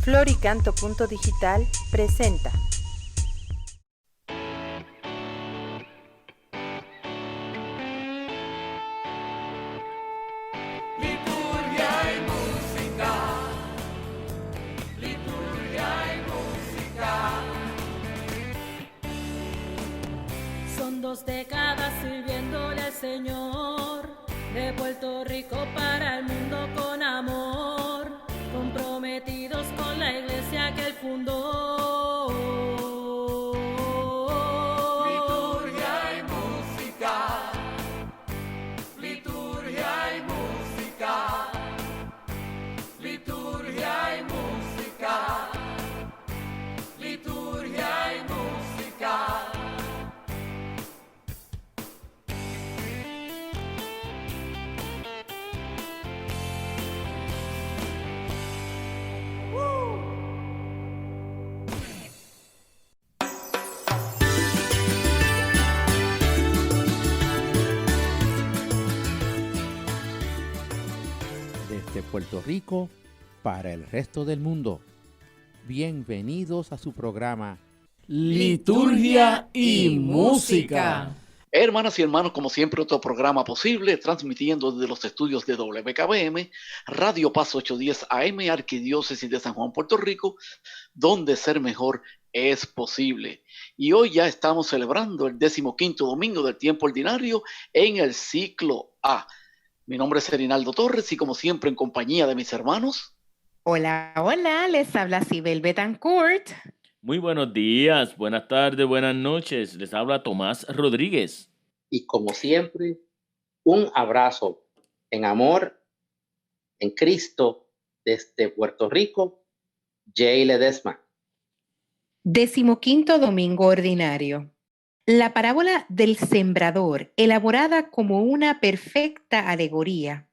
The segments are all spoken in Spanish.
Floricanto.digital presenta. Son 2 décadas sirviéndole al Señor, de Puerto Rico para el mundo con amor, comprometidos con la iglesia que él fundó. Liturgia y música, liturgia y música, liturgia y música, liturgia y música. Desde Puerto Rico para el resto del mundo. Bienvenidos a su programa Liturgia y Música. Hermanas y hermanos, como siempre, otro programa posible, transmitiendo desde los estudios de WKBM, Radio Paz 810 AM, Arquidiócesis de San Juan, Puerto Rico, donde ser mejor es posible. Y hoy ya estamos celebrando el 15º domingo del tiempo ordinario en el ciclo A. Mi nombre es Erinaldo Torres y como siempre en compañía de mis hermanos. Hola, hola, les habla Sibel Betancourt. Muy buenos días, buenas tardes, buenas noches. Les habla Tomás Rodríguez. Y como siempre, un abrazo en amor, en Cristo, desde Puerto Rico, Jay Ledesma. 15º domingo ordinario. La parábola del sembrador, elaborada como una perfecta alegoría,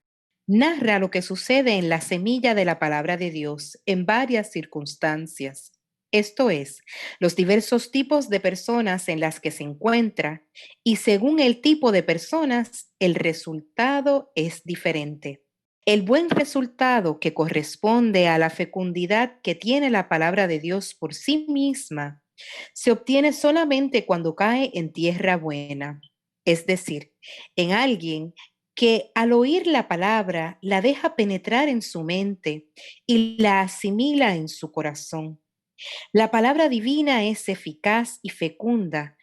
narra lo que sucede en la semilla de la palabra de Dios en varias circunstancias. Esto es, los diversos tipos de personas en las que se encuentra, y según el tipo de personas, el resultado es diferente. El buen resultado que corresponde a la fecundidad que tiene la palabra de Dios por sí misma se obtiene solamente cuando cae en tierra buena, es decir, en alguien que al oír la palabra la deja penetrar en su mente y la asimila en su corazón. La palabra divina es eficaz y fecunda,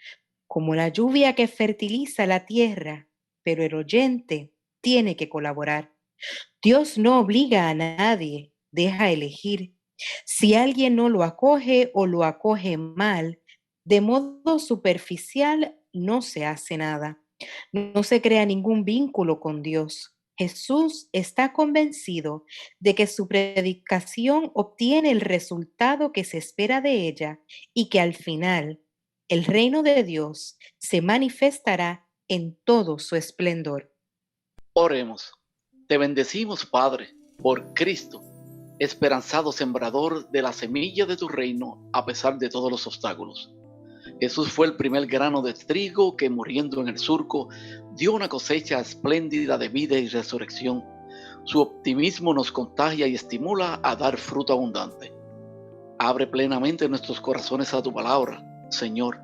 como la lluvia que fertiliza la tierra, pero el oyente tiene que colaborar. Dios no obliga a nadie, deja elegir. Si alguien no lo acoge o lo acoge mal, de modo superficial no se hace nada. No se crea ningún vínculo con Dios. Jesús está convencido de que su predicación obtiene el resultado que se espera de ella y que al final el reino de Dios se manifestará en todo su esplendor. Oremos. Te bendecimos, Padre, por Cristo, esperanzado sembrador de la semilla de tu reino a pesar de todos los obstáculos. Jesús fue el primer grano de trigo que, muriendo en el surco, dio una cosecha espléndida de vida y resurrección. Su optimismo nos contagia y estimula a dar fruto abundante. Abre plenamente nuestros corazones a tu palabra, Señor,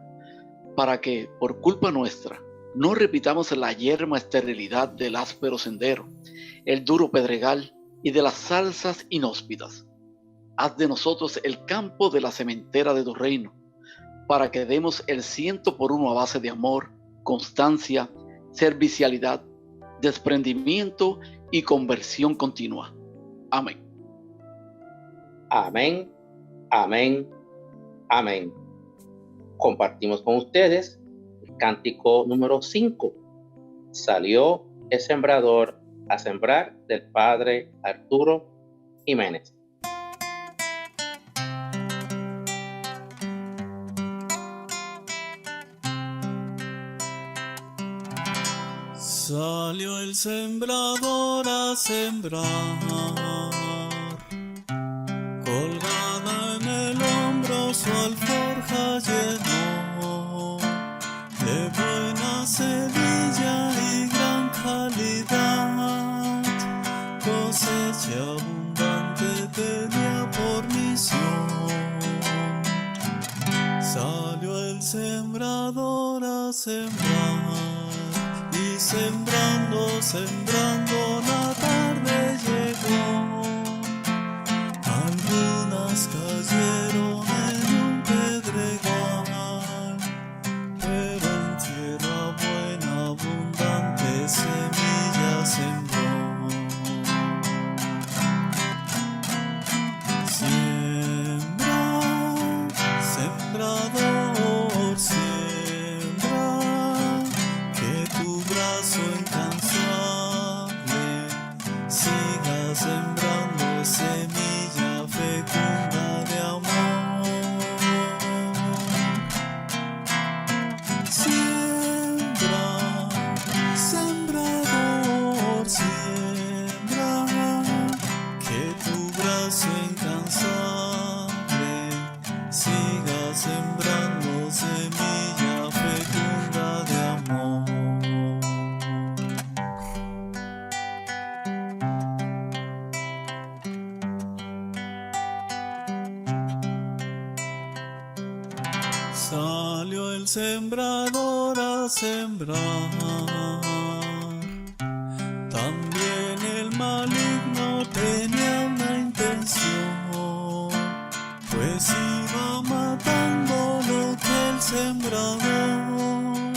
para que, por culpa nuestra, no repitamos la yerma esterilidad del áspero sendero, el duro pedregal y de las zarzas inhóspitas. Haz de nosotros el campo de la sementera de tu reino, para que demos el 100% a base de amor, constancia, servicialidad, desprendimiento y conversión continua. Amén. Amén, amén, amén. Compartimos con ustedes el cántico número 5. Salió el sembrador a sembrar, del padre Arturo Jiménez. Salió el sembrador a sembrar, colgada en el hombro su alforja llenó, de buena semilla y gran calidad, cosecha abundante tenía por mí bendición. Salió el sembrador a sembrar, y sembrando, sembrando la tarde llegó. Algunas cayeron en un pedregal, pero en tierra buena, abundante semilla sembró. Siembra, sembrador, siembra, que tu brazo incansable siga sembrando semilla fecunda de amor. Siembra, sembrador, siembra, que tu brazo incansable siga sembrando semilla fecunda de amor. Salió el sembrador a sembrar, también el maligno tenía una intención, pues iba matando lo que el sembrador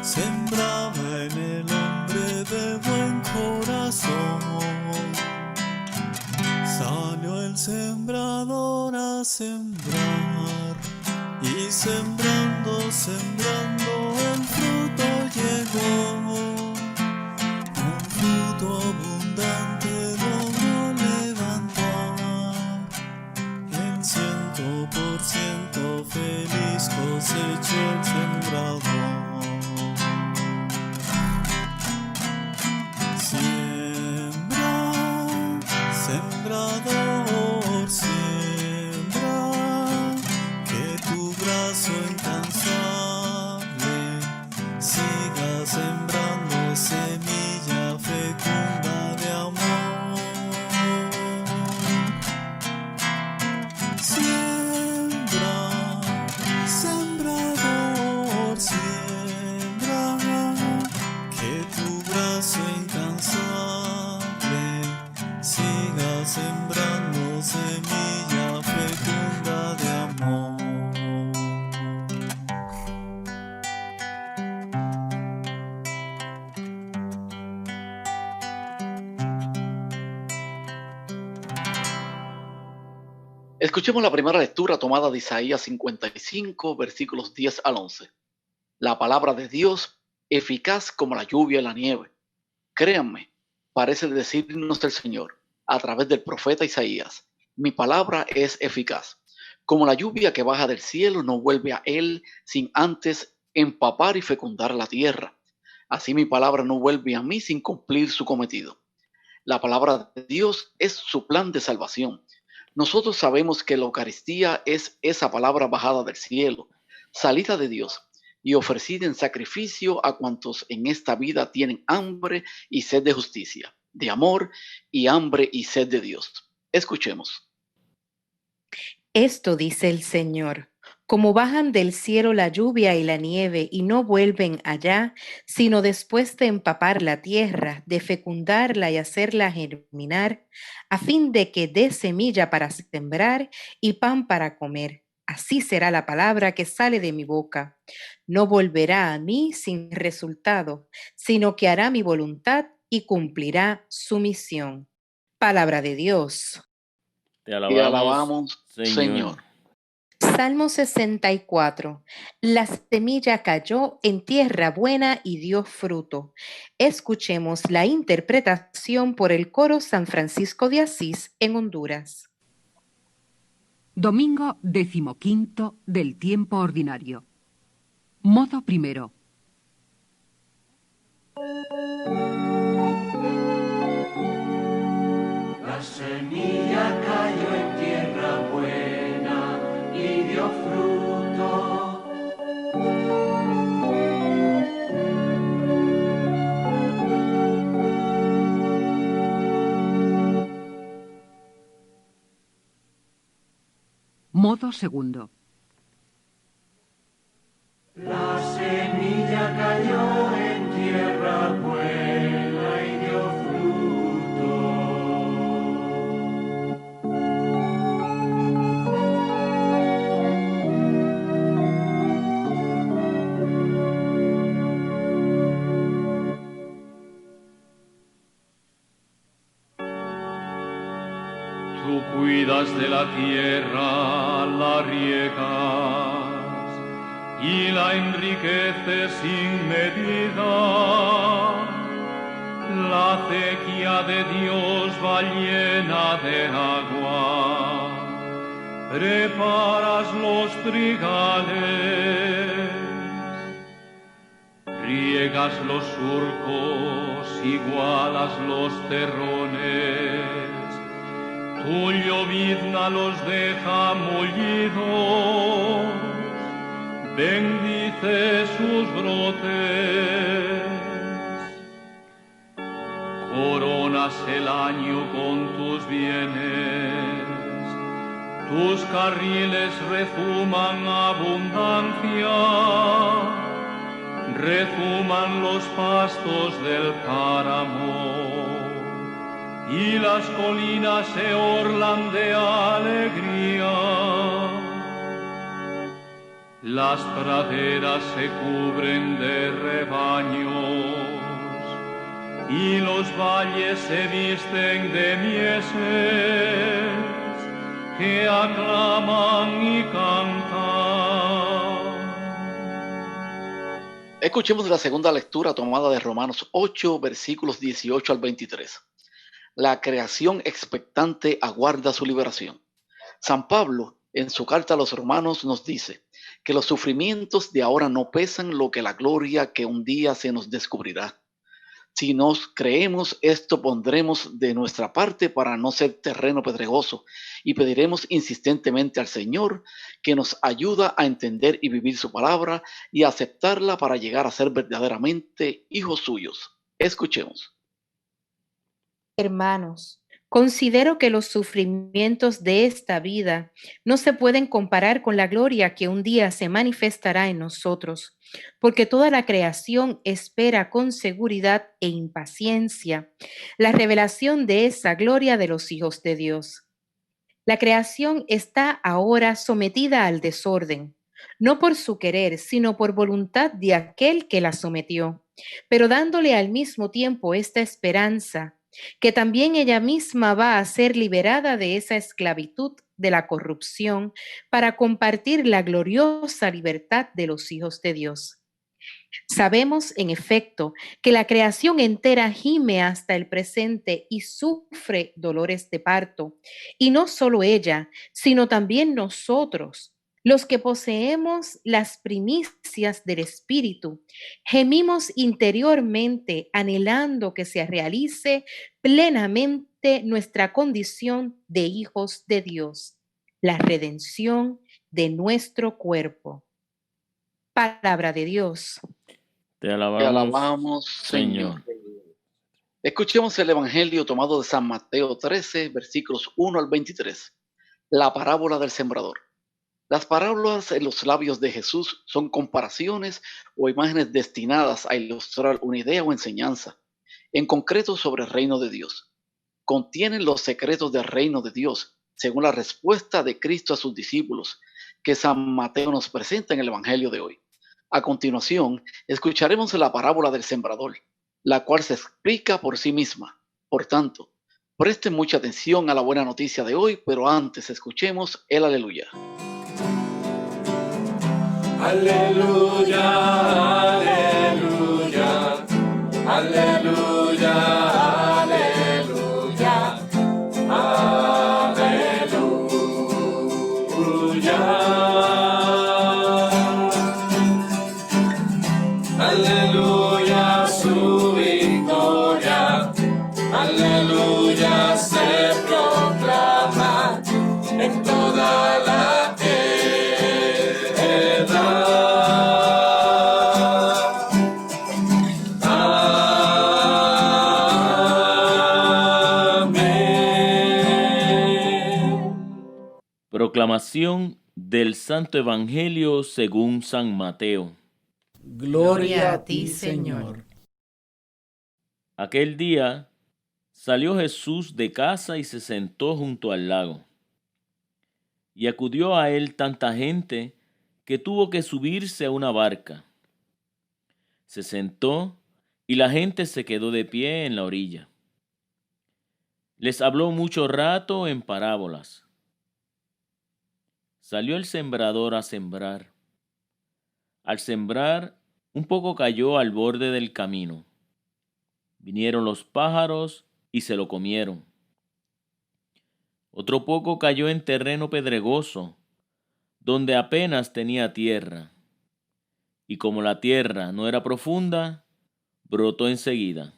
sembraba en el hombre de buen corazón. Salió el sembrador a sembrar, y sembrando, sembrando el fruto llegó. Un fruto abundante logró levantar. En 100% feliz cosechó el sembrador. Siembra, sembrador, siembra, que tu brazo incansable siga sembrando semilla fecunda de amor. Siembra, sembrador, siembra, que tu brazo incansable siga sembrando semilla fecunda de amor. Escuchemos la primera lectura tomada de Isaías 55, versículos 10 al 11. La palabra de Dios, eficaz como la lluvia y la nieve. Créanme, parece decirnos el Señor a través del profeta Isaías. Mi palabra es eficaz. Como la lluvia que baja del cielo no vuelve a él sin antes empapar y fecundar la tierra. Así mi palabra no vuelve a mí sin cumplir su cometido. La palabra de Dios es su plan de salvación. Nosotros sabemos que la Eucaristía es esa palabra bajada del cielo, salida de Dios y ofrecida en sacrificio a cuantos en esta vida tienen hambre y sed de justicia, de amor y hambre y sed de Dios. Escuchemos. Esto dice el Señor: como bajan del cielo la lluvia y la nieve y no vuelven allá, sino después de empapar la tierra, de fecundarla y hacerla germinar, a fin de que dé semilla para sembrar y pan para comer. Así será la palabra que sale de mi boca. No volverá a mí sin resultado, sino que hará mi voluntad y cumplirá su misión. Palabra de Dios. Te Te alabamos, alabamos, Señor. Señor. Salmo 64. La semilla cayó en tierra buena y dio fruto. Escuchemos la interpretación por el coro San Francisco de Asís en Honduras. Domingo 15 del tiempo ordinario. Modo primero. La semilla cayó en tierra buena y dio fruto. Modo segundo. La semilla cayó en tierra buena y dio fruto. Tú cuidas de la tierra, la riegas y la enriqueces sin medida. La acequia de Dios va llena de agua. Preparas los trigales, riegas los surcos, igualas los terrones. Tu llovizna los deja mullidos, bendice sus brotes. Coronas el año con tus bienes, tus carriles rezuman abundancia, rezuman los pastos del páramo. Y las colinas se orlan de alegría, las praderas se cubren de rebaños, y los valles se visten de mieses que aclaman y cantan. Escuchemos la segunda lectura tomada de Romanos 8, versículos 18 al 23. La creación expectante aguarda su liberación. San Pablo, en su carta a los romanos, nos dice que los sufrimientos de ahora no pesan lo que la gloria que un día se nos descubrirá. Si nos creemos esto, pondremos de nuestra parte para no ser terreno pedregoso y pediremos insistentemente al Señor que nos ayuda a entender y vivir su palabra y a aceptarla para llegar a ser verdaderamente hijos suyos. Escuchemos. Hermanos, considero que los sufrimientos de esta vida no se pueden comparar con la gloria que un día se manifestará en nosotros, porque toda la creación espera con seguridad e impaciencia la revelación de esa gloria de los hijos de Dios. La creación está ahora sometida al desorden, no por su querer, sino por voluntad de aquel que la sometió, pero dándole al mismo tiempo esta esperanza, que también ella misma va a ser liberada de esa esclavitud de la corrupción para compartir la gloriosa libertad de los hijos de Dios. Sabemos, en efecto, que la creación entera gime hasta el presente y sufre dolores de parto, y no solo ella, sino también nosotros, los que poseemos las primicias del Espíritu, gemimos interiormente anhelando que se realice plenamente nuestra condición de hijos de Dios, la redención de nuestro cuerpo. Palabra de Dios. Te alabamos, Señor. Escuchemos el Evangelio tomado de San Mateo 13, versículos 1 al 23. La parábola del sembrador. Las parábolas en los labios de Jesús son comparaciones o imágenes destinadas a ilustrar una idea o enseñanza, en concreto sobre el reino de Dios. Contienen los secretos del reino de Dios, según la respuesta de Cristo a sus discípulos, que San Mateo nos presenta en el Evangelio de hoy. A continuación, escucharemos la parábola del sembrador, la cual se explica por sí misma. Por tanto, presten mucha atención a la buena noticia de hoy, pero antes escuchemos el aleluya. Aleluya, aleluya, aleluya, aleluya, aleluya. Aleluya, su victoria, aleluya, se proclama en toda la tierra. Proclamación del Santo Evangelio según San Mateo. Gloria a ti, Señor. Aquel día salió Jesús de casa y se sentó junto al lago. Y acudió a él tanta gente que tuvo que subirse a una barca. Se sentó y la gente se quedó de pie en la orilla. Les habló mucho rato en parábolas. Salió el sembrador a sembrar. Al sembrar, un poco cayó al borde del camino. Vinieron los pájaros y se lo comieron. Otro poco cayó en terreno pedregoso, donde apenas tenía tierra. Y como la tierra no era profunda, brotó enseguida.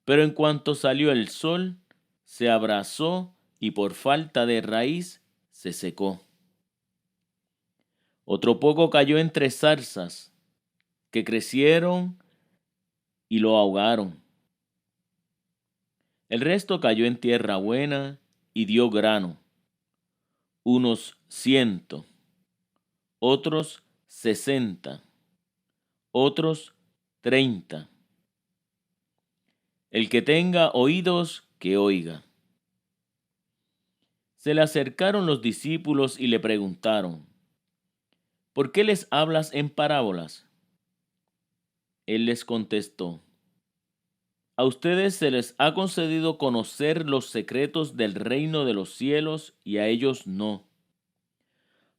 Pero en cuanto salió el sol, se abrasó y por falta de raíz se secó. Otro poco cayó entre zarzas, que crecieron y lo ahogaron. El resto cayó en tierra buena y dio grano, unos 100, otros 60, otros 30. El que tenga oídos, que oiga. Se le acercaron los discípulos y le preguntaron: ¿por qué les hablas en parábolas? Él les contestó: a ustedes se les ha concedido conocer los secretos del reino de los cielos y a ellos no.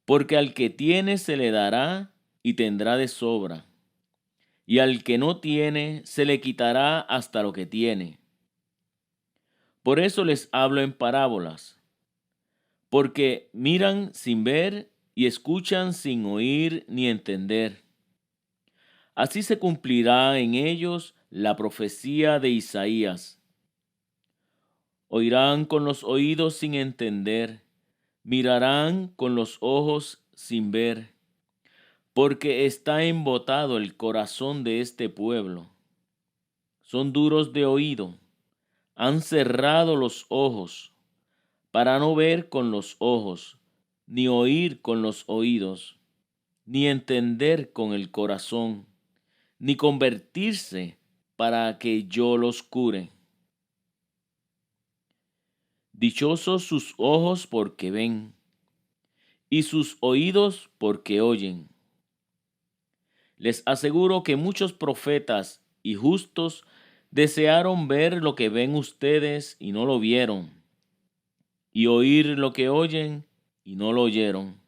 Porque al que tiene se le dará y tendrá de sobra, y al que no tiene se le quitará hasta lo que tiene. Por eso les hablo en parábolas, porque miran sin ver y escuchan sin oír ni entender. Así se cumplirá en ellos la profecía de Isaías. Oirán con los oídos sin entender, mirarán con los ojos sin ver, porque está embotado el corazón de este pueblo. Son duros de oído, han cerrado los ojos, para no ver con los ojos, ni oír con los oídos, ni entender con el corazón, ni convertirse para que yo los cure. Dichosos sus ojos porque ven, y sus oídos porque oyen. Les aseguro que muchos profetas y justos desearon ver lo que ven ustedes y no lo vieron, y oír lo que oyen y no lo oyeron.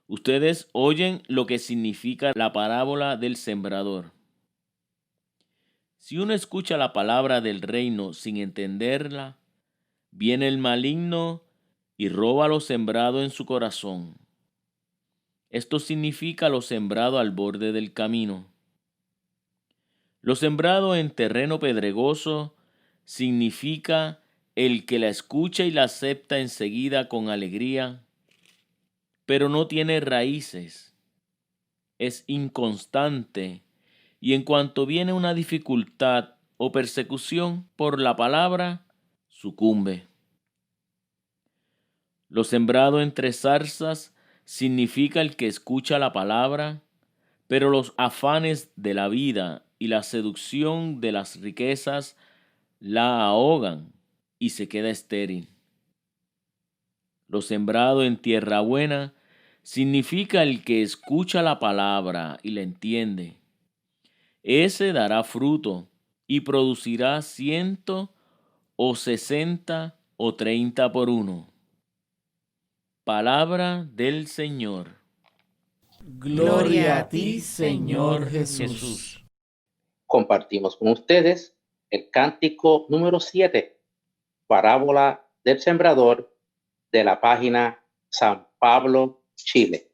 Ustedes oyen lo que significa la parábola del sembrador. Si uno escucha la palabra del reino sin entenderla, viene el maligno y roba lo sembrado en su corazón. Esto significa lo sembrado al borde del camino. Lo sembrado en terreno pedregoso significa el que la escucha y la acepta enseguida con alegría, pero no tiene raíces, es inconstante y en cuanto viene una dificultad o persecución por la palabra, sucumbe. Lo sembrado entre zarzas significa el que escucha la palabra, pero los afanes de la vida y la seducción de las riquezas la ahogan y se queda estéril. Lo sembrado en tierra buena significa el que escucha la palabra y la entiende. Ese dará fruto y producirá 100 o 60 o 30 por uno. Palabra del Señor. Gloria a ti, Señor Jesús. Compartimos con ustedes el cántico número 7, parábola del sembrador, de la página San Pablo, Chile.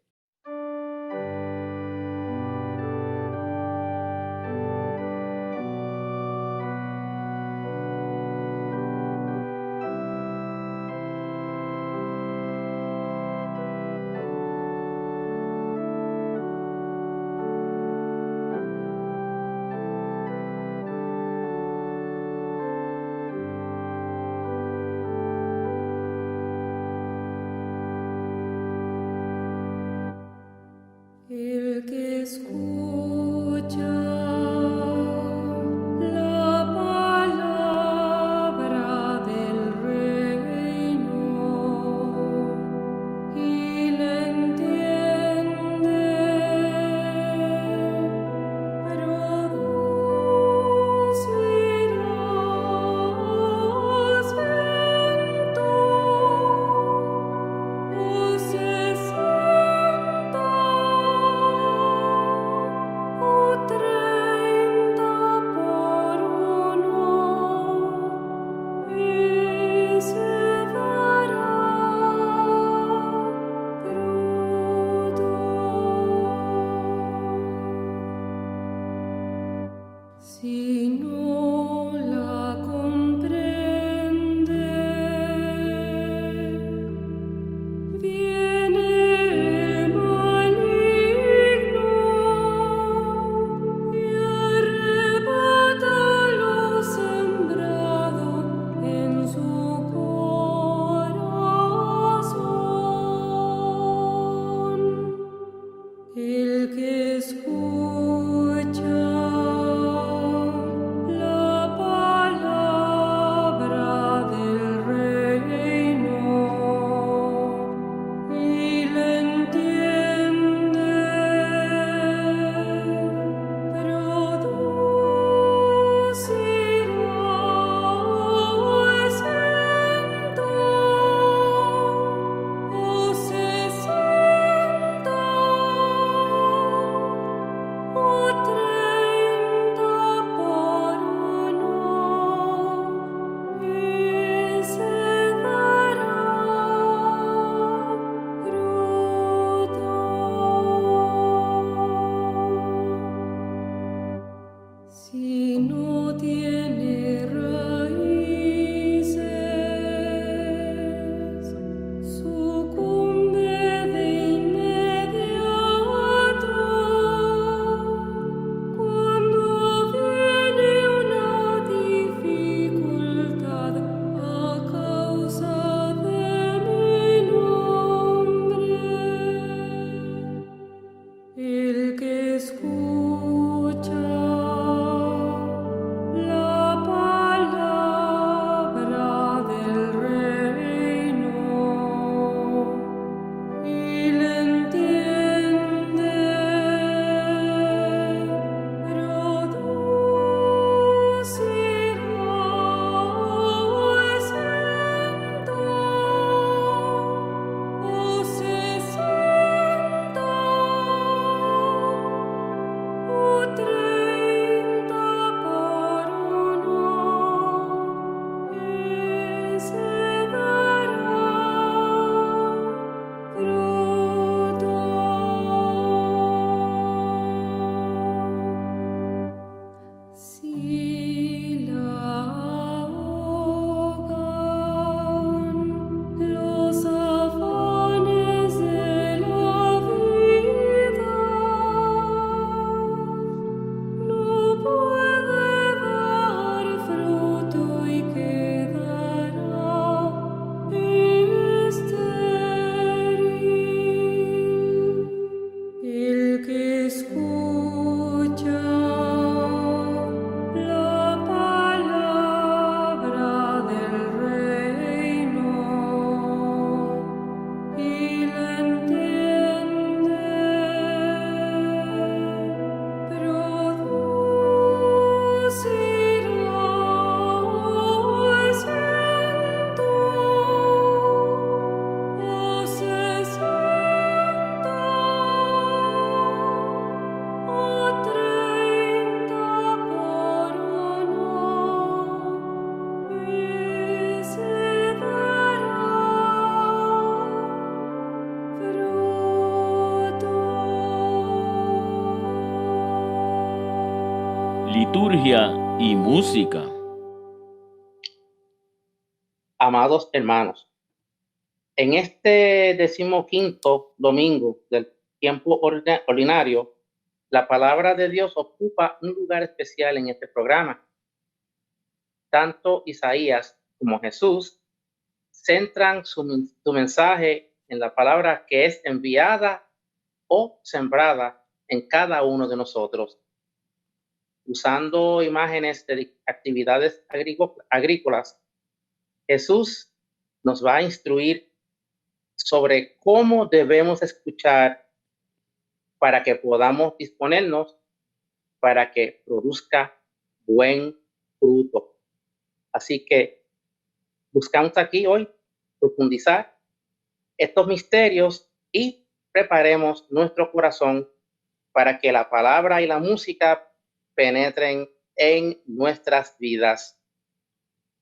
liturgia y música. Amados hermanos, en este 15º domingo del tiempo ordinario, la palabra de Dios ocupa un lugar especial en este programa. Tanto Isaías como Jesús centran su mensaje en la palabra que es enviada o sembrada en cada uno de nosotros. Usando imágenes de actividades agrícolas, Jesús nos va a instruir sobre cómo debemos escuchar para que podamos disponernos para que produzca buen fruto. Así que buscamos aquí hoy profundizar estos misterios y preparemos nuestro corazón para que la palabra y la música penetren en nuestras vidas.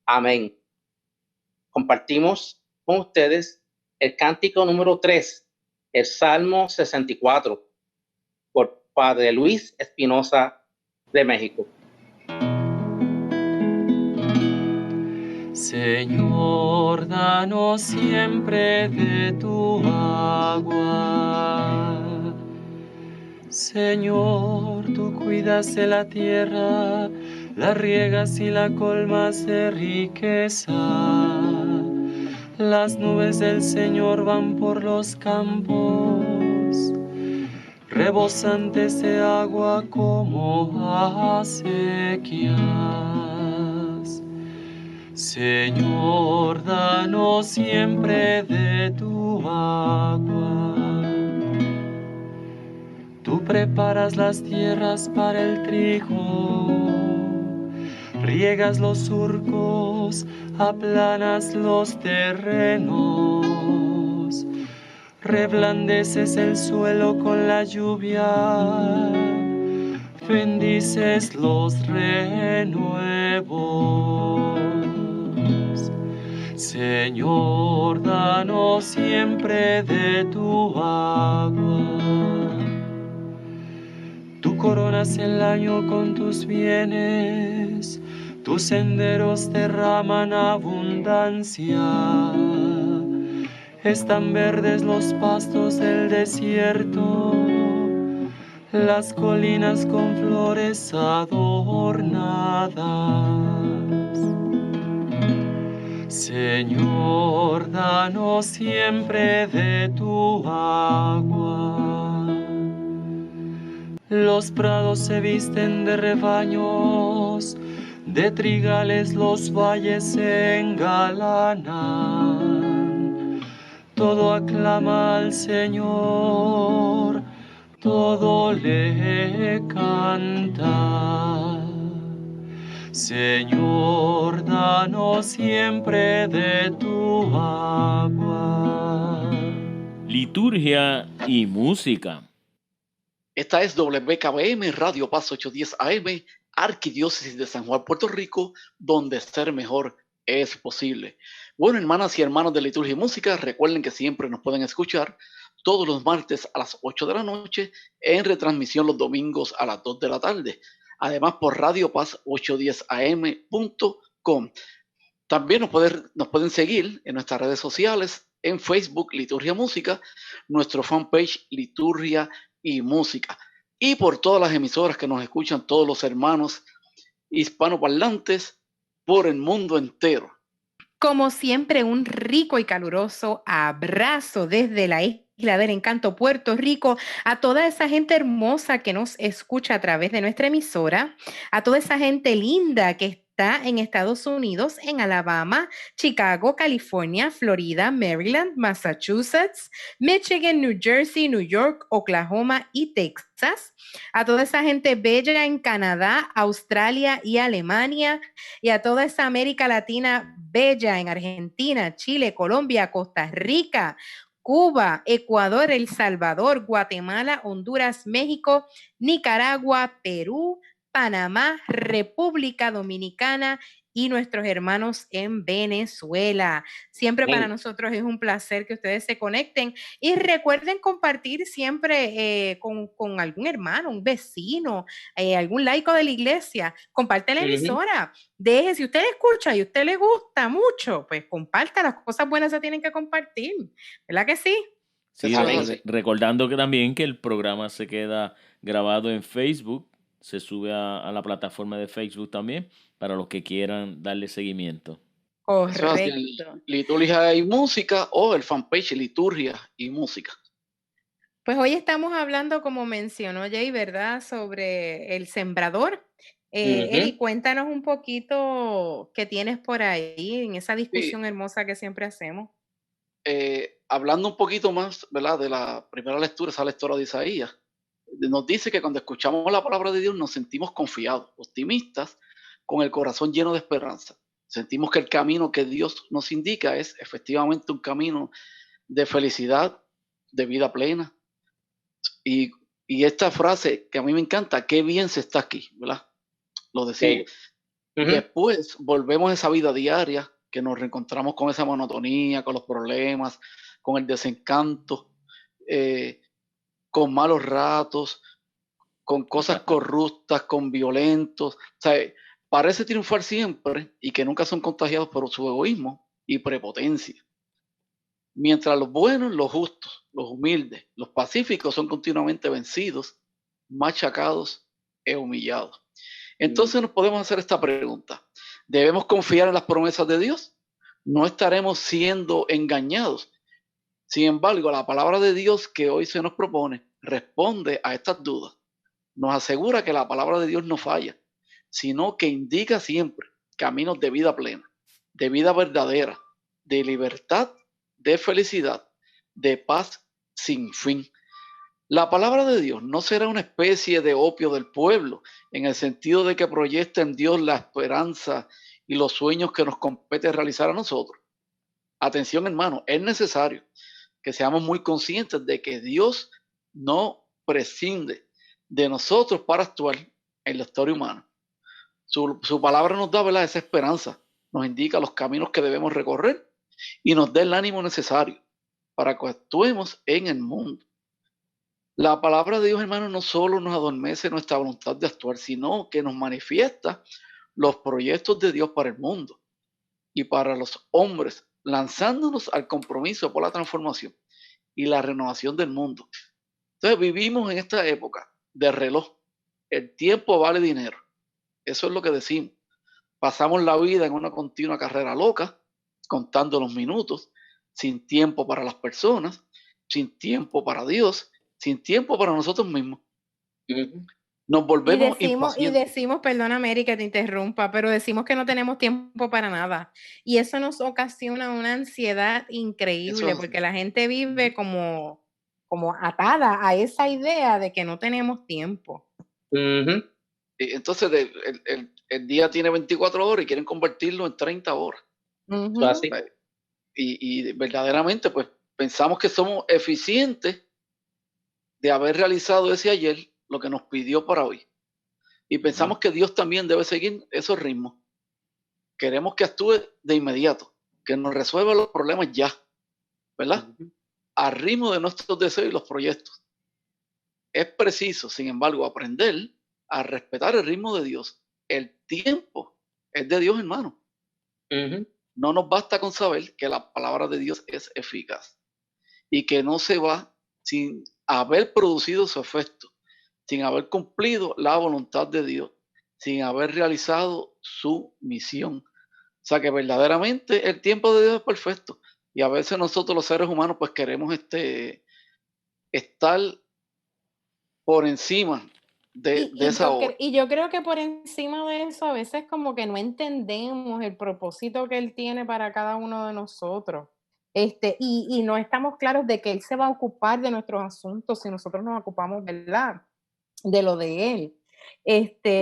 Amén. Compartimos con ustedes el cántico número 3, el Salmo 64, por Padre Luis Espinosa de México. Señor, danos siempre de tu agua. Señor, tú cuidas de la tierra, la riegas y la colmas de riqueza. Las nubes del Señor van por los campos, rebosantes de agua como acequias. Señor, danos siempre de tu agua. Tú preparas las tierras para el trigo, riegas los surcos, aplanas los terrenos, reblandeces el suelo con la lluvia, bendices los renuevos. Señor, danos siempre de tu agua. Tú coronas el año con tus bienes, tus senderos derraman abundancia. Están verdes los pastos del desierto, las colinas con flores adornadas. Señor, danos siempre de tu agua. Los prados se visten de rebaños, de trigales los valles se engalanan. Todo aclama al Señor, todo le canta. Señor, danos siempre de tu agua. Liturgia y música. Esta es WKBM, Radio Paz 810 AM, Arquidiócesis de San Juan, Puerto Rico, donde ser mejor es posible. Bueno, hermanas y hermanos de Liturgia y Música, recuerden que siempre nos pueden escuchar todos los martes a las 8 de la noche, en retransmisión los domingos a las 2 de la tarde. Además, por Radio Paz 810am.com. También nos pueden seguir en nuestras redes sociales, en Facebook, Liturgia Música, nuestro fanpage, Liturgia y Música, y por todas las emisoras que nos escuchan todos los hermanos hispanoparlantes por el mundo entero. Como siempre, un rico y caluroso abrazo desde la Isla del Encanto, Puerto Rico, a toda esa gente hermosa que nos escucha a través de nuestra emisora, a toda esa gente linda que está en Estados Unidos, en Alabama, Chicago, California, Florida, Maryland, Massachusetts, Michigan, New Jersey, New York, Oklahoma y Texas, a toda esa gente bella en Canadá, Australia y Alemania, y a toda esa América Latina bella en Argentina, Chile, Colombia, Costa Rica, Cuba, Ecuador, El Salvador, Guatemala, Honduras, México, Nicaragua, Perú, Panamá, República Dominicana y nuestros hermanos en Venezuela. Siempre para nosotros es un placer que ustedes se conecten y recuerden compartir siempre con algún hermano, un vecino, algún laico de la iglesia. Comparte la emisora. Deje, si usted escucha y a usted le gusta mucho, pues comparta, las cosas buenas se tienen que compartir. ¿Verdad que sí? Sí, recordando que también que el programa se queda grabado en Facebook, se sube a la plataforma de Facebook también, para los que quieran darle seguimiento. Correcto. Liturgia y música o el fanpage Liturgia y música. Pues hoy estamos hablando, como mencionó Jay, ¿verdad?, sobre el sembrador. Eri, cuéntanos un poquito qué tienes por ahí en esa discusión hermosa que siempre hacemos. Hablando un poquito más, ¿verdad?, de la primera lectura, esa lectura de Isaías, nos dice que cuando escuchamos la palabra de Dios nos sentimos confiados, optimistas, con el corazón lleno de esperanza. Sentimos que el camino que Dios nos indica es efectivamente un camino de felicidad, de vida plena. Y esta frase que a mí me encanta, qué bien se está aquí, ¿verdad? Lo decimos. Después volvemos a esa vida diaria, que nos reencontramos con esa monotonía, con los problemas, con el desencanto, con malos ratos, con cosas corruptas, con violentos. O sea, parece triunfar siempre y que nunca son contagiados por su egoísmo y prepotencia. Mientras los buenos, los justos, los humildes, los pacíficos son continuamente vencidos, machacados e humillados. Entonces nos podemos hacer esta pregunta. ¿Debemos confiar en las promesas de Dios? ¿No estaremos siendo engañados? Sin embargo, la palabra de Dios que hoy se nos propone responde a estas dudas. Nos asegura que la palabra de Dios no falla, sino que indica siempre caminos de vida plena, de vida verdadera, de libertad, de felicidad, de paz sin fin. La palabra de Dios no será una especie de opio del pueblo, en el sentido de que proyecta en Dios la esperanza y los sueños que nos compete realizar a nosotros. Atención, hermano, es necesario que seamos muy conscientes de que Dios no prescinde de nosotros para actuar en la historia humana. Su palabra nos da, ¿verdad?, esa esperanza, nos indica los caminos que debemos recorrer y nos da el ánimo necesario para que actuemos en el mundo. La palabra de Dios, hermano, no solo nos adormece nuestra voluntad de actuar, sino que nos manifiesta los proyectos de Dios para el mundo y para los hombres, lanzándonos al compromiso por la transformación y la renovación del mundo. Entonces vivimos en esta época de reloj. El tiempo vale dinero. Eso es lo que decimos. Pasamos la vida en una continua carrera loca, contando los minutos, sin tiempo para las personas, sin tiempo para Dios, sin tiempo para nosotros mismos. Nos volvemos y decimos, perdóname, Eri, que te interrumpa, pero decimos que no tenemos tiempo para nada. Y eso nos ocasiona una ansiedad increíble, porque la gente vive como atada a esa idea de que no tenemos tiempo. Entonces el día tiene 24 horas y quieren convertirlo en 30 horas. Así. Y verdaderamente pues pensamos que somos eficientes de haber realizado ese ayer lo que nos pidió para hoy. Y pensamos que Dios también debe seguir esos ritmos. Queremos que actúe de inmediato, que nos resuelva los problemas ya, ¿verdad? Al ritmo de nuestros deseos y los proyectos. Es preciso, sin embargo, aprender a respetar el ritmo de Dios. El tiempo es de Dios, hermano. No nos basta con saber que la palabra de Dios es eficaz y que no se va sin haber producido su efecto, sin haber cumplido la voluntad de Dios, sin haber realizado su misión. O sea que verdaderamente el tiempo de Dios es perfecto. Y a veces nosotros los seres humanos pues queremos estar por encima de esa hora. Y yo creo que por encima de eso a veces como que no entendemos el propósito que Él tiene para cada uno de nosotros. Y no estamos claros de que Él se va a ocupar de nuestros asuntos si nosotros nos ocupamos, ¿verdad?, de lo de Él.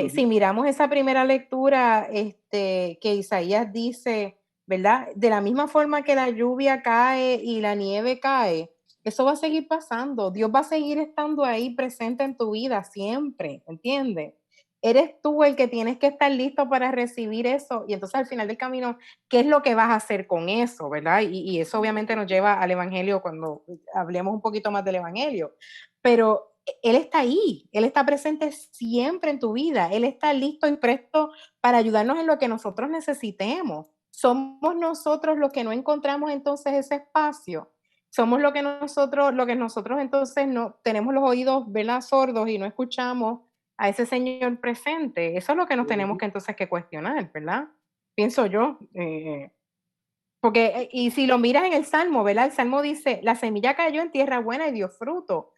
Si miramos esa primera lectura, que Isaías dice, ¿verdad?, de la misma forma que la lluvia cae y la nieve cae, eso va a seguir pasando. Dios va a seguir estando ahí presente en tu vida siempre, ¿entiendes? eres tú el que tienes que estar listo para recibir eso. Y entonces al final del camino, ¿qué es lo que vas a hacer con eso, verdad? Y eso obviamente nos lleva al Evangelio cuando hablemos un poquito más del Evangelio. Pero Él está ahí, Él está presente siempre en tu vida, Él está listo y presto para ayudarnos en lo que nosotros necesitemos. Somos nosotros los que no encontramos entonces ese espacio. Somos lo que nosotros entonces no tenemos los oídos, ¿verdad?, sordos y no escuchamos a ese Señor presente. Eso es lo que nos tenemos que entonces que cuestionar, ¿verdad? Pienso yo. Porque, y si lo miras en el Salmo, ¿verdad? El Salmo dice, la semilla cayó en tierra buena y dio fruto.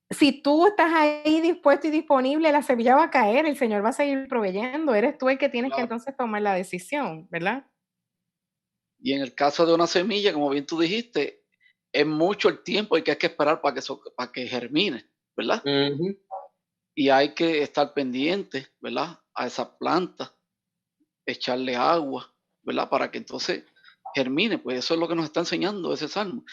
Si tú estás ahí dispuesto y disponible, la semilla va a caer, el Señor va a seguir proveyendo. Eres tú el que tienes que entonces tomar la decisión, ¿verdad? Y en el caso de una semilla, como bien tú dijiste, es mucho el tiempo que hay que esperar para que germine, ¿verdad? Y hay que estar pendiente, ¿verdad?, a esa planta, echarle agua, ¿verdad?, para que entonces germine. Pues eso es lo que nos está enseñando ese salmo.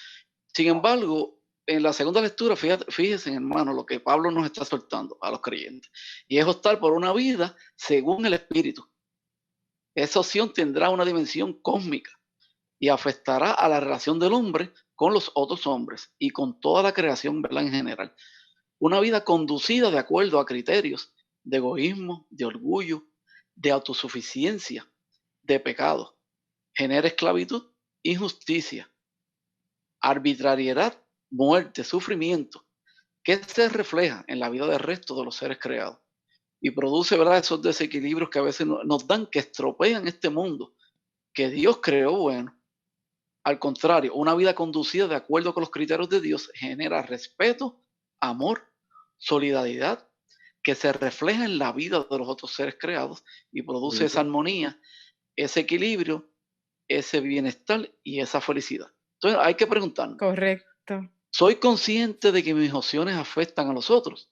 Sin embargo, en la segunda lectura, fíjense, hermano, lo que Pablo nos está soltando a los creyentes. Y es optar por una vida según el Espíritu. Esa opción tendrá una dimensión cósmica y afectará a la relación del hombre con los otros hombres y con toda la creación, ¿verdad?, en general. Una vida conducida de acuerdo a criterios de egoísmo, de orgullo, de autosuficiencia, de pecado, genera esclavitud, injusticia, arbitrariedad, muerte, sufrimiento, que se refleja en la vida del resto de los seres creados y produce, ¿verdad?, esos desequilibrios que a veces nos dan, que estropean este mundo que Dios creó bueno. Al contrario, una vida conducida de acuerdo con los criterios de Dios genera respeto, amor, solidaridad, que se refleja en la vida de los otros seres creados y produce esa armonía, ese equilibrio, ese bienestar y esa felicidad. Entonces hay que preguntarnos. Correcto. ¿Soy consciente de que mis opciones afectan a los otros?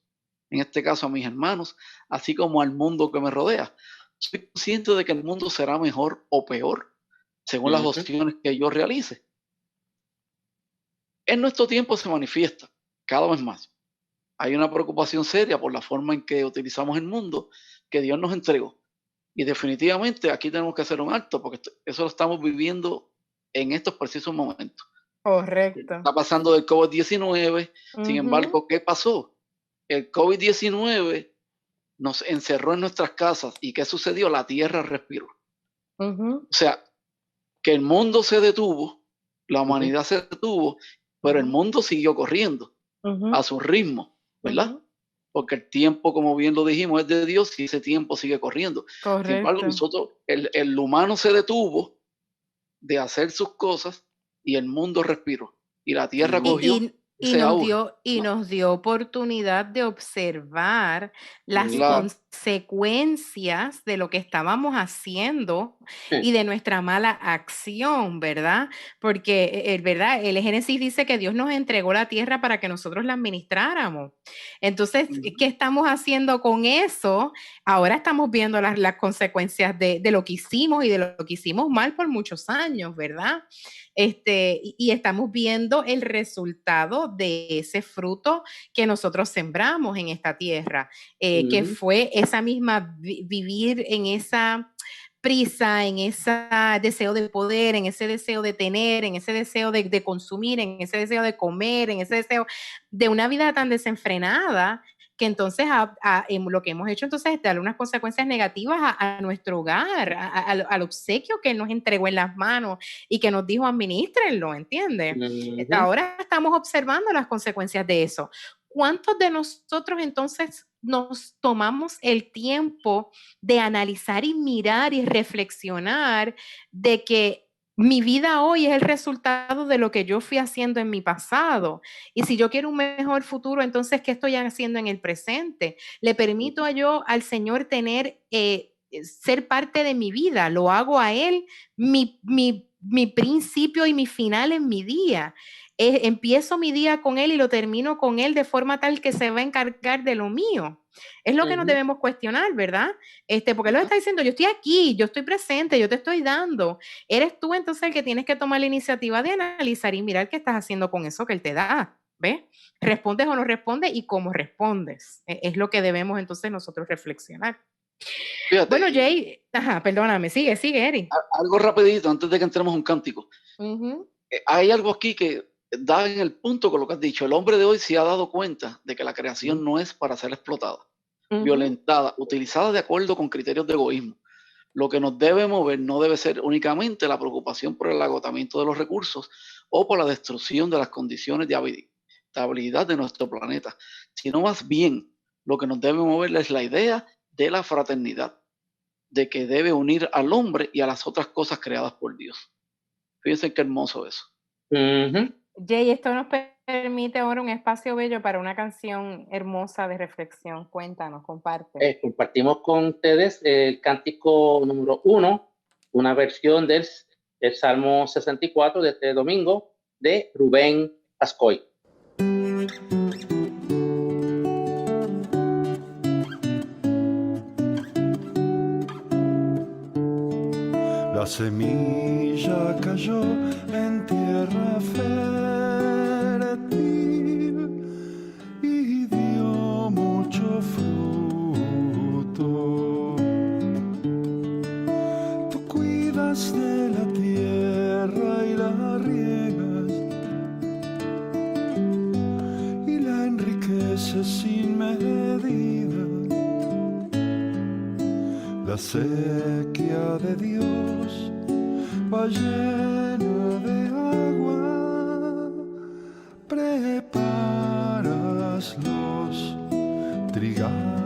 En este caso a mis hermanos, así como al mundo que me rodea. ¿Soy consciente de que el mundo será mejor o peor según las opciones que yo realice? En nuestro tiempo se manifiesta cada vez más. Hay una preocupación seria por la forma en que utilizamos el mundo que Dios nos entregó. Y definitivamente aquí tenemos que hacer un alto porque eso lo estamos viviendo en estos precisos momentos. Correcto. Está pasando del COVID-19. Sin embargo, ¿qué pasó? El COVID-19 nos encerró en nuestras casas. ¿Y qué sucedió? La tierra respiró. O sea, que el mundo se detuvo, la humanidad se detuvo, pero el mundo siguió corriendo a su ritmo, ¿verdad? Porque el tiempo, como bien lo dijimos, es de Dios y ese tiempo sigue corriendo. Correcto. Sin embargo, nosotros, el humano se detuvo de hacer sus cosas y el mundo respiró. Y la tierra cogió nos dio oportunidad de observar las consecuencias de lo que estábamos haciendo y de nuestra mala acción, ¿verdad? Porque, ¿verdad? El Génesis dice que Dios nos entregó la tierra para que nosotros la administráramos. Entonces, ¿qué estamos haciendo con eso? Ahora estamos viendo las consecuencias de lo que hicimos y de lo que hicimos mal por muchos años, ¿verdad? Y estamos viendo el resultado de ese fruto que nosotros sembramos en esta tierra, que fue esa misma vivir en esa prisa, en ese deseo de poder, en ese deseo de tener, en ese deseo de consumir, en ese deseo de comer, en ese deseo de una vida tan desenfrenada, que entonces lo que hemos hecho entonces es darle unas consecuencias negativas a nuestro hogar, al obsequio que nos entregó en las manos y que nos dijo administrenlo, ¿entiendes? Ahora estamos observando las consecuencias de eso. ¿Cuántos de nosotros entonces nos tomamos el tiempo de analizar y mirar y reflexionar de que mi vida hoy es el resultado de lo que yo fui haciendo en mi pasado? Y si yo quiero un mejor futuro, entonces, ¿qué estoy haciendo en el presente? ¿Le permito al Señor tener, ser parte de mi vida? ¿Lo hago a Él mi principio y mi final en mi día? Empiezo mi día con Él y lo termino con Él de forma tal que se va a encargar de lo mío. Es lo que nos debemos cuestionar, ¿verdad? Porque Él nos está diciendo, yo estoy aquí, yo estoy presente, yo te estoy dando. Eres tú entonces el que tienes que tomar la iniciativa de analizar y mirar qué estás haciendo con eso que Él te da. ¿Ves? ¿Respondes o no respondes? Y cómo respondes. Es lo que debemos entonces nosotros reflexionar. Fíjate, Bueno, Jay, perdóname, sigue, Eri. algo rapidito antes de que entremos a un cántico. Ujú. Hay algo aquí que da en el punto con lo que has dicho. El hombre de hoy se ha dado cuenta de que la creación no es para ser explotada, Ujú. violentada, utilizada de acuerdo con criterios de egoísmo. Lo que nos debe mover no debe ser únicamente la preocupación por el agotamiento de los recursos o por la destrucción de las condiciones de habitabilidad de nuestro planeta, sino más bien lo que nos debe mover es la idea de la fraternidad, de que debe unir al hombre y a las otras cosas creadas por Dios. Fíjense qué hermoso eso. Ujú. Jay, esto nos permite ahora un espacio bello para una canción hermosa de reflexión. Cuéntanos, comparte. Compartimos con ustedes el cántico número 1, una versión del Salmo 64 de este domingo de Rubén Ascoy. La semilla cayó en tierra fértil y dio mucho fruto. Tú cuidas de la tierra y la riegas y la enriqueces sin medida. La sequía de Dios va llena de agua, preparas los trigales.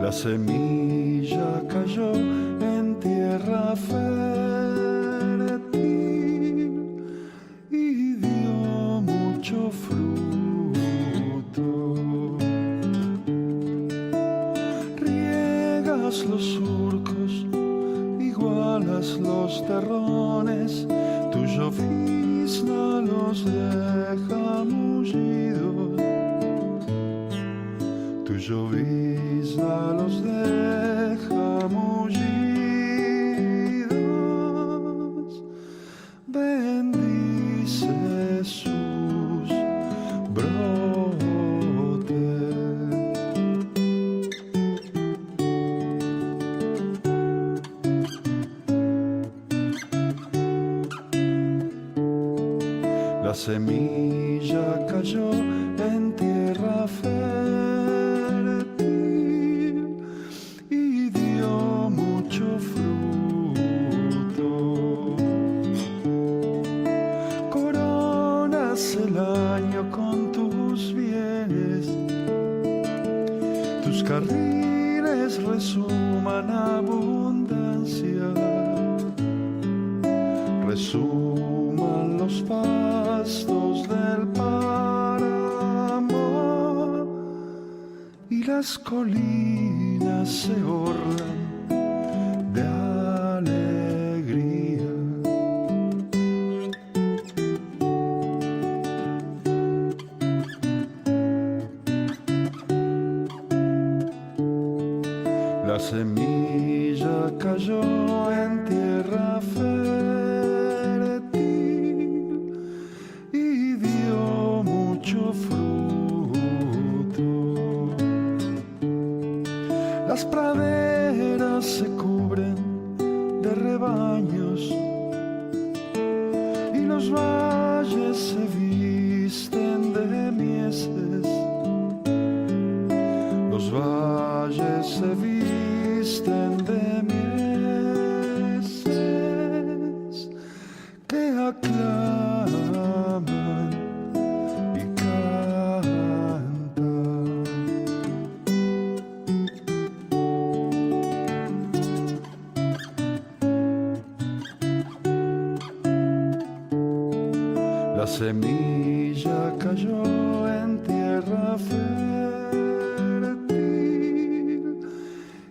La semilla cayó en tierra fértil y dio mucho fruto. Riegas los surcos, igualas los terrones, tu llovizna los deja mullidos, tu llovizna los deja mullidos. Bendice sus brotes. La semilla cayó en tierra fértil y dio mucho fruto. Coronas el año con tus bienes, tus carriles resuman abundancia, resuman los pastos del páramo y las colinas se orlan de alegría. La semilla cayó en tierra fértil y dio mucho fruto. Las praderas se cubren de rebaños y los valles se visten de mieses. Los valles se visten de mieses que aclaman y cantan. La semilla cayó en tierra fértil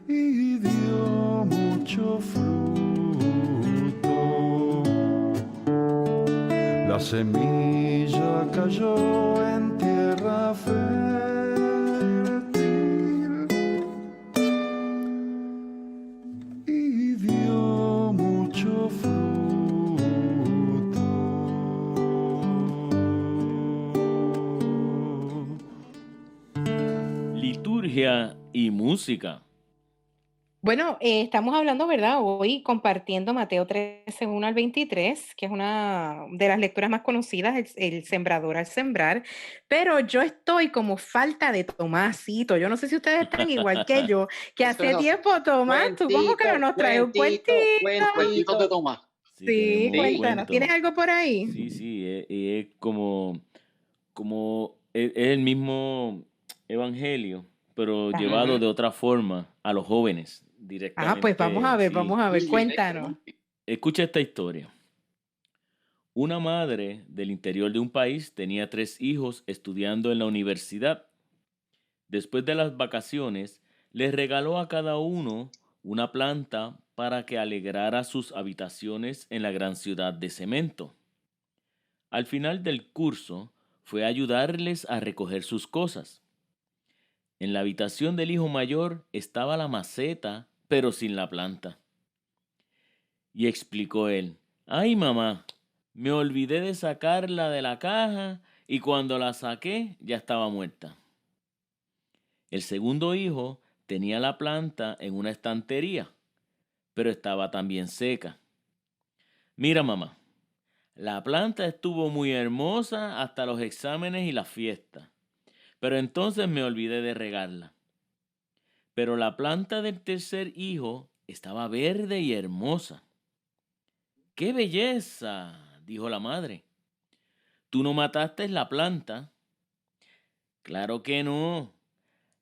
y dio mucho fruto. La semilla cayó en tierra fértil liturgia y música. Bueno, estamos hablando, ¿verdad? Hoy compartiendo Mateo 13, 1 al 23, que es una de las lecturas más conocidas, el sembrador al sembrar, pero yo estoy como falta de Tomasito. Yo no sé si ustedes están igual que yo, que Eso es hace así. tiempo, Tomás, tú como que no nos traes un cuentito. Cuentitos de Tomás. Sí, Sí, tenemos un cuéntanos, cuento. ¿tienes algo por ahí? Sí, es como es el mismo evangelio, pero llevado de otra forma a los jóvenes directamente. Pues vamos a ver, Sí. cuéntanos. Escucha esta historia. Una madre del interior de un país tenía 3 hijos estudiando en la universidad. Después de las vacaciones, les regaló a cada uno una planta para que alegrara sus habitaciones en la gran ciudad de cemento. Al final del curso, fue a ayudarles a recoger sus cosas. En la habitación del hijo mayor estaba la maceta, pero sin la planta. Y explicó él: «Ay, mamá, me olvidé de sacarla de la caja y cuando la saqué ya estaba muerta». El segundo hijo tenía la planta en una estantería, pero estaba también seca. «Mira, mamá, la planta estuvo muy hermosa hasta los exámenes y las fiestas, pero entonces me olvidé de regarla». Pero la planta del tercer hijo estaba verde y hermosa. «¡Qué belleza!», dijo la madre. «¿Tú no mataste la planta?». «Claro que no.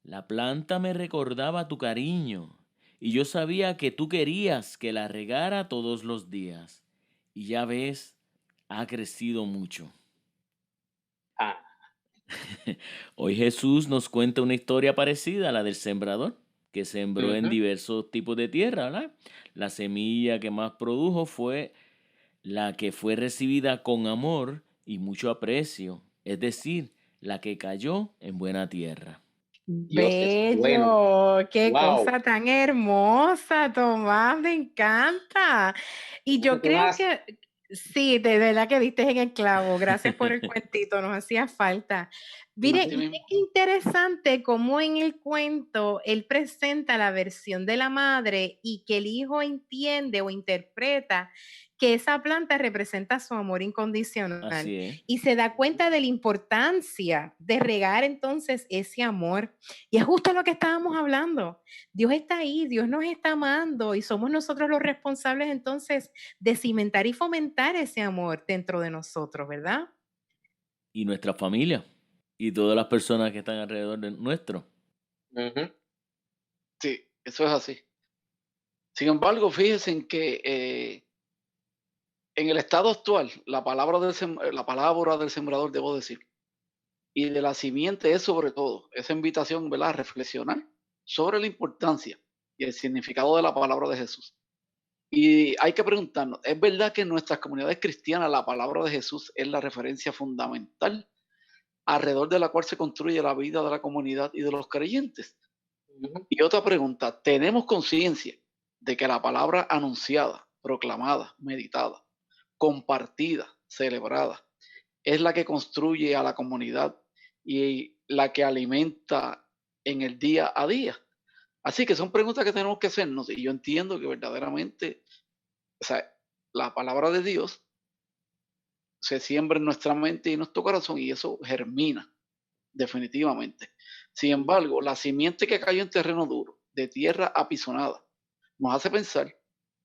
La planta me recordaba tu cariño y yo sabía que tú querías que la regara todos los días. Y ya ves, ha crecido mucho». Hoy Jesús nos cuenta una historia parecida a la del sembrador, que sembró en diversos tipos de tierra, ¿verdad? La semilla que más produjo fue la que fue recibida con amor y mucho aprecio, es decir, la que cayó en buena tierra. Dios es bueno. Bello, qué Wow. cosa tan hermosa, Tomás, me encanta. Y yo creo Tomás. que sí, de verdad que diste en el clavo. Gracias por el cuentito, nos hacía falta. Mire, Así mismo. qué interesante cómo en el cuento él presenta la versión de la madre y que el hijo entiende o interpreta que esa planta representa su amor incondicional. Así es. Y se da cuenta de la importancia de regar entonces ese amor. Y es justo lo que estábamos hablando. Dios está ahí, Dios nos está amando y somos nosotros los responsables entonces de cimentar y fomentar ese amor dentro de nosotros, ¿verdad? Y nuestra familia y todas las personas que están alrededor de nuestro. Sí, eso es así. Sin embargo, fíjense en que en el estado actual, la palabra del sembrador, debo decir, y de la simiente es sobre todo esa invitación, ¿verdad?, a reflexionar sobre la importancia y el significado de la palabra de Jesús. Y hay que preguntarnos, ¿es verdad que en nuestras comunidades cristianas la palabra de Jesús es la referencia fundamental alrededor de la cual se construye la vida de la comunidad y de los creyentes? Y otra pregunta, ¿tenemos conciencia de que la palabra anunciada, proclamada, meditada, compartida, celebrada, es la que construye a la comunidad y la que alimenta en el día a día? Así que son preguntas que tenemos que hacernos, y yo entiendo que verdaderamente, o sea, la palabra de Dios se siembra en nuestra mente y en nuestro corazón y eso germina definitivamente. Sin embargo, la simiente que cayó en terreno duro, de tierra apisonada, nos hace pensar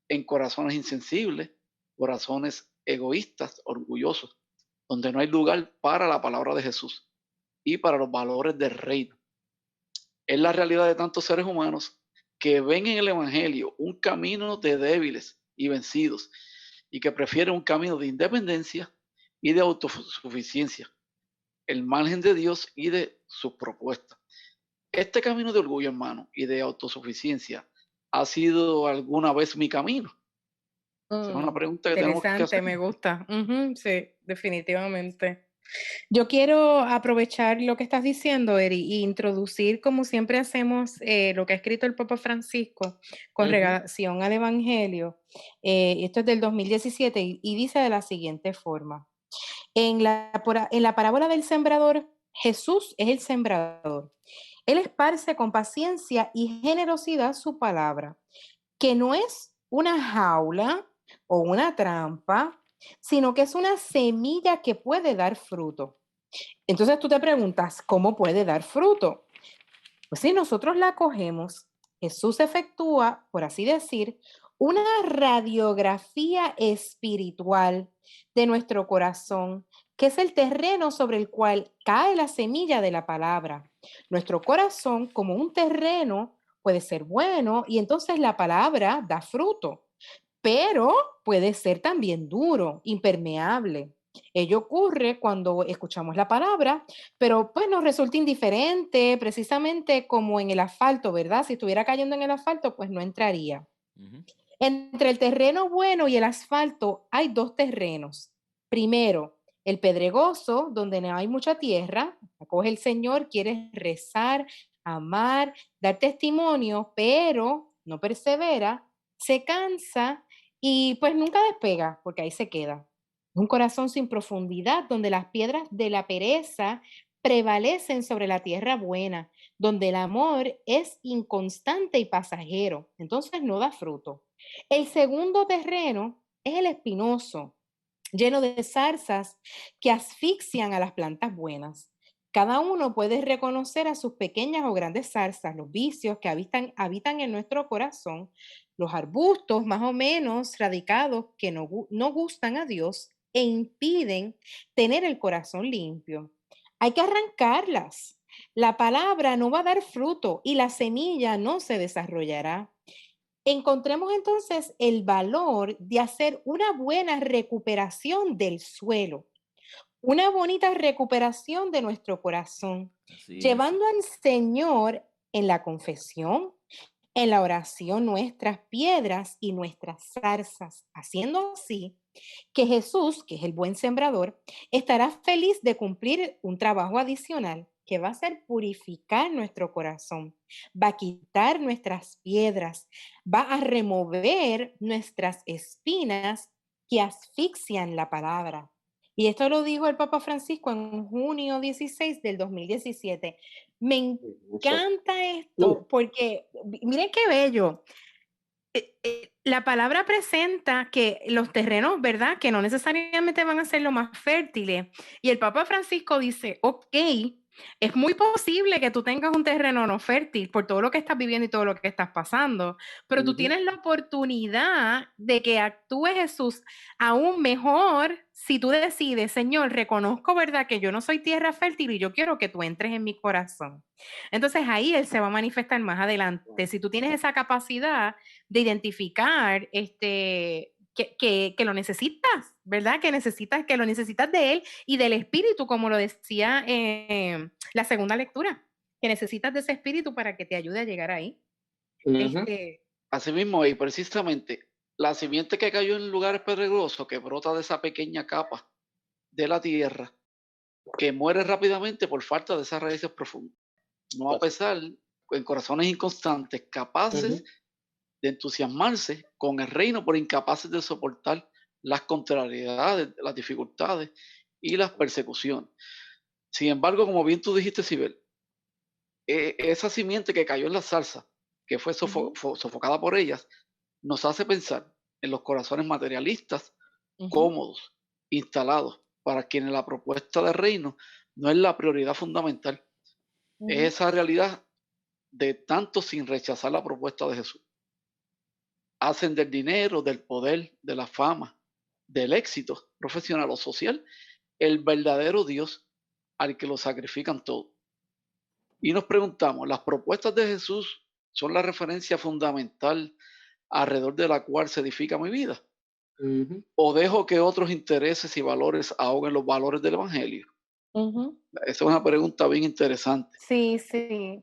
en corazones insensibles, corazones egoístas, orgullosos, donde no hay lugar para la palabra de Jesús y para los valores del reino. Es la realidad de tantos seres humanos que ven en el Evangelio un camino de débiles y vencidos y que prefieren un camino de independencia y de autosuficiencia, el margen de Dios y de sus propuestas. Este camino de orgullo, hermano, y de autosuficiencia, ¿ha sido alguna vez mi camino? Esa es una pregunta que tenemos que hacer. Interesante, me gusta. Sí, definitivamente. Yo quiero aprovechar lo que estás diciendo, Eri, e introducir, como siempre hacemos, lo que ha escrito el Papa Francisco con relación al Evangelio. Esto es del 2017 y dice de la siguiente forma. En la parábola del sembrador, Jesús es el sembrador Él esparce con paciencia y generosidad su palabra, que no es una jaula o una trampa, sino que es una semilla que puede dar fruto. Entonces tú te preguntas, ¿cómo puede dar fruto? Pues si nosotros la cogemos, Jesús efectúa, por así decir, una radiografía espiritual de nuestro corazón, que es el terreno sobre el cual cae la semilla de la palabra. Nuestro corazón, como un terreno, puede ser bueno y entonces la palabra da fruto, pero puede ser también duro, impermeable. Ello ocurre cuando escuchamos la palabra, pero pues nos resulta indiferente, precisamente como en el asfalto, ¿verdad? Si estuviera cayendo en el asfalto, pues no entraría. Entre el terreno bueno y el asfalto hay dos terrenos. Primero, el pedregoso, donde no hay mucha tierra, acoge el Señor, quiere rezar, amar, dar testimonio, pero no persevera, se cansa y pues nunca despega, porque ahí se queda. Un corazón sin profundidad, donde las piedras de la pereza prevalecen sobre la tierra buena, donde el amor es inconstante y pasajero, entonces no da fruto. El segundo terreno es el espinoso, lleno de zarzas que asfixian a las plantas buenas. Cada uno puede reconocer a sus pequeñas o grandes zarzas, los vicios que habitan en nuestro corazón, los arbustos más o menos radicados que no gustan a Dios e impiden tener el corazón limpio. Hay que arrancarlas. La palabra no va a dar fruto y la semilla no se desarrollará. Encontremos entonces el valor de hacer una buena recuperación del suelo, una bonita recuperación de nuestro corazón, llevando al Señor en la confesión, en la oración, nuestras piedras y nuestras zarzas, haciendo así que Jesús, que es el buen sembrador, estará feliz de cumplir un trabajo adicional que va a ser purificar nuestro corazón, va a quitar nuestras piedras, va a remover nuestras espinas que asfixian la palabra. Y esto lo dijo el Papa Francisco en junio 16 del 2017. Me encanta esto porque, miren qué bello. La palabra presenta que los terrenos, ¿verdad? Que no necesariamente van a ser los más fértiles. Y el Papa Francisco dice, ok, es muy posible que tú tengas un terreno no fértil por todo lo que estás viviendo y todo lo que estás pasando, pero tú tienes la oportunidad de que actúe Jesús aún mejor si tú decides, Señor, reconozco, ¿verdad? Que yo no soy tierra fértil y yo quiero que tú entres en mi corazón. Entonces ahí Él se va a manifestar más adelante. Si tú tienes esa capacidad de identificar que lo necesitas, ¿verdad? Que lo necesitas de Él y del Espíritu, como lo decía la segunda lectura, que necesitas de ese Espíritu para que te ayude a llegar ahí. Así mismo, y precisamente, la simiente que cayó en lugares pedregosos, que brota de esa pequeña capa de la tierra, que muere rápidamente por falta de esas raíces profundas. No a pesar, en corazones inconstantes, capaces de entusiasmarse con el reino, pero incapaces de soportar las contrariedades, las dificultades y las persecuciones. Sin embargo, como bien tú dijiste, Sibel, esa simiente que cayó en la zarza, que fue sofocada por ellas, nos hace pensar en los corazones materialistas, cómodos, instalados, para quienes la propuesta de reino no es la prioridad fundamental. Es esa realidad de tanto sin rechazar la propuesta de Jesús. Hacen del dinero, del poder, de la fama, del éxito profesional o social, el verdadero Dios al que lo sacrifican todo. Y nos preguntamos, ¿las propuestas de Jesús son la referencia fundamental alrededor de la cual se edifica mi vida? ¿O dejo que otros intereses y valores ahoguen los valores del Evangelio? Esa es una pregunta bien interesante. Sí, sí.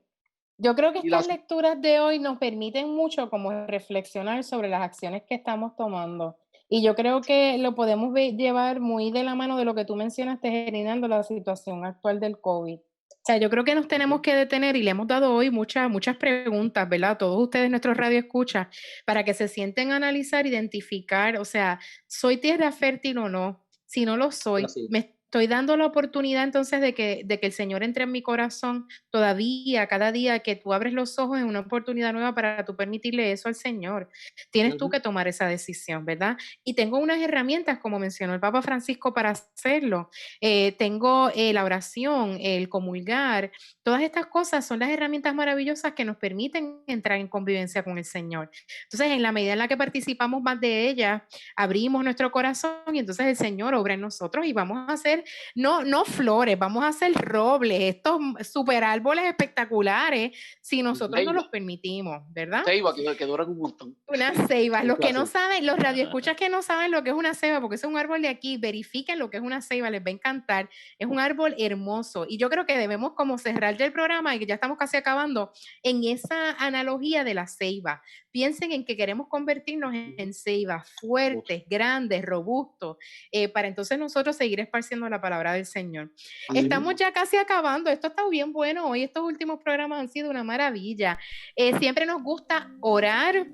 Yo creo que estas lecturas de hoy nos permiten mucho como reflexionar sobre las acciones que estamos tomando. Y yo creo que lo podemos llevar muy de la mano de lo que tú mencionaste, Hernando, la situación actual del COVID. O sea, yo creo que nos tenemos que detener y le hemos dado hoy muchas preguntas, ¿verdad? Todos ustedes, nuestros radioescuchas, para que se sienten a analizar, identificar, o sea, ¿soy tierra fértil o no? Si no lo soy, estoy dando la oportunidad entonces de que el Señor entre en mi corazón todavía, cada día que tú abres los ojos es una oportunidad nueva para tú permitirle eso al Señor. Tienes tú que tomar esa decisión, ¿verdad? Y tengo unas herramientas, como mencionó el Papa Francisco, para hacerlo. Tengo la oración, el comulgar, todas estas cosas son las herramientas maravillosas que nos permiten entrar en convivencia con el Señor. Entonces, en la medida en la que participamos más de ellas, abrimos nuestro corazón y entonces el Señor obra en nosotros y vamos a hacer, no flores, vamos a hacer robles, estos super árboles espectaculares, si nosotros nos los permitimos, ¿verdad? Ceiba, que duran un montón. Una ceiba. Los que no saben, los radioescuchas que no saben lo que es una ceiba, porque es un árbol de aquí, verifiquen lo que es una ceiba, les va a encantar. Es un árbol hermoso. Y yo creo que debemos como cerrar ya el programa y que ya estamos casi acabando en esa analogía de la ceiba. Piensen en que queremos convertirnos en ceibas fuertes, grandes, robustos, para entonces nosotros seguir esparciendo la palabra del Señor. Estamos ya casi acabando. Esto está bien bueno hoy. Estos últimos programas han sido una maravilla. Siempre nos gusta orar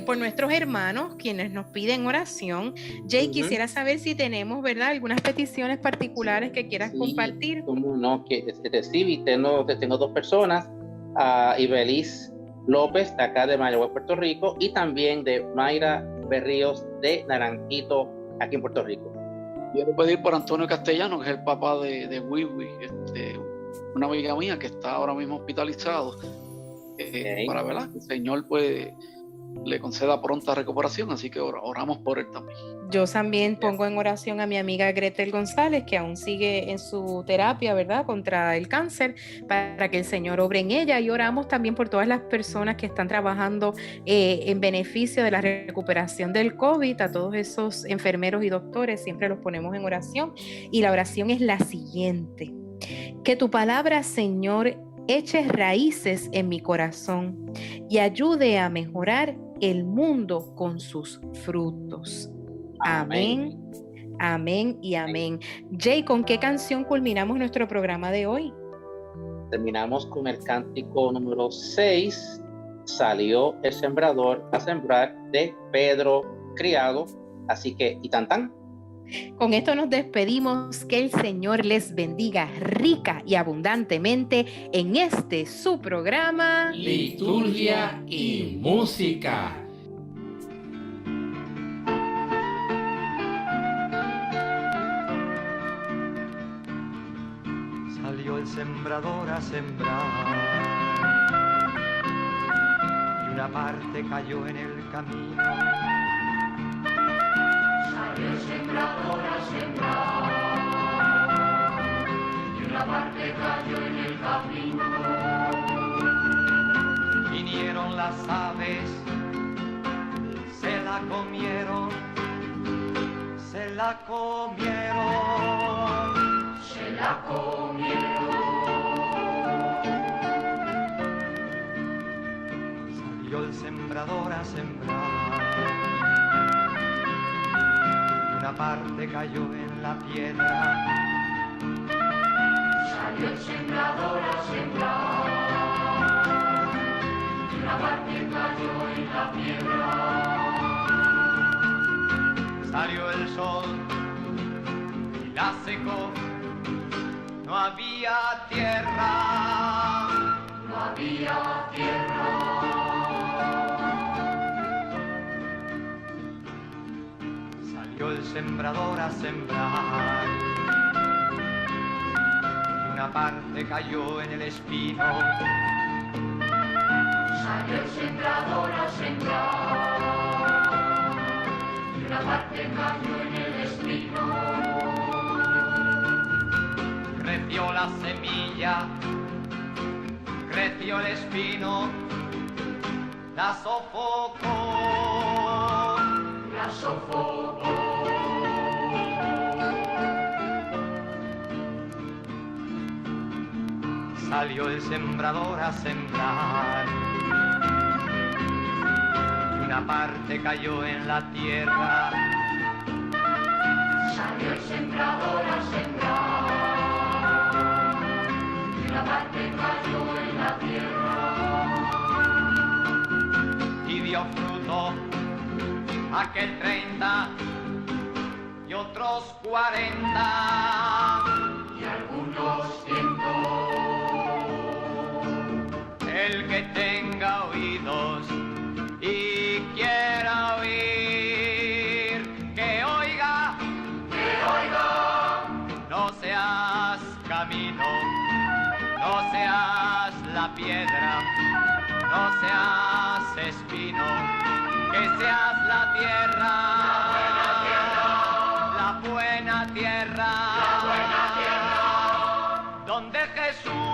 por nuestros hermanos, quienes nos piden oración. Jay, quisiera saber si tenemos, ¿verdad?, algunas peticiones particulares que quieras compartir. Cómo no, que sí, tengo dos personas, Ibeliz López, de acá de Mayagüez, Puerto Rico, y también de Mayra Berríos, de Naranjito, aquí en Puerto Rico. Quiero pedir por Antonio Castellano, que es el papá de Wiwi, una amiga mía que está ahora mismo hospitalizado, para, ¿verdad?, que el Señor pues le conceda pronta recuperación, así que oramos por él también. Yo también pongo en oración a mi amiga Gretel González, que aún sigue en su terapia, ¿verdad?, contra el cáncer, para que el Señor obre en ella, y oramos también por todas las personas que están trabajando en beneficio de la recuperación del COVID, a todos esos enfermeros y doctores, siempre los ponemos en oración, y la oración es la siguiente: que tu palabra, Señor, eche raíces en mi corazón y ayude a mejorar el mundo con sus frutos. Amén, amén y amén. Jay, ¿con qué canción culminamos nuestro programa de hoy? Terminamos con el cántico número 6, Salió el sembrador a sembrar, de Pedro Criado. Así que, y tan tan. Con esto nos despedimos. Que el Señor les bendiga rica y abundantemente en este su programa Liturgia y Música. Salió el sembrador a sembrar y una parte cayó en el camino. Salió el sembrador a sembrar y una parte cayó en el camino. Vinieron las aves, se la comieron, se la comieron, se la comieron. Salió el sembrador a sembrar. Una parte cayó en la piedra. Salió el sembrador a sembrar y una parte cayó en la piedra. Salió el sol y la secó. No había tierra. No había tierra. El sembrador a sembrar y una parte cayó en el espino. Salió el sembrador a sembrar y una parte cayó en el espino. Creció la semilla, creció el espino, la sofocó. La sofocó. Salió el sembrador a sembrar y una parte cayó en la tierra. Salió el sembrador a sembrar y una parte cayó en la tierra. Y dio fruto aquel 30 y otros 40 y algunos 100. El que tenga oídos y quiera oír, que oiga, no seas camino, no seas la piedra, no seas espino, que seas la tierra, la buena tierra, donde Jesús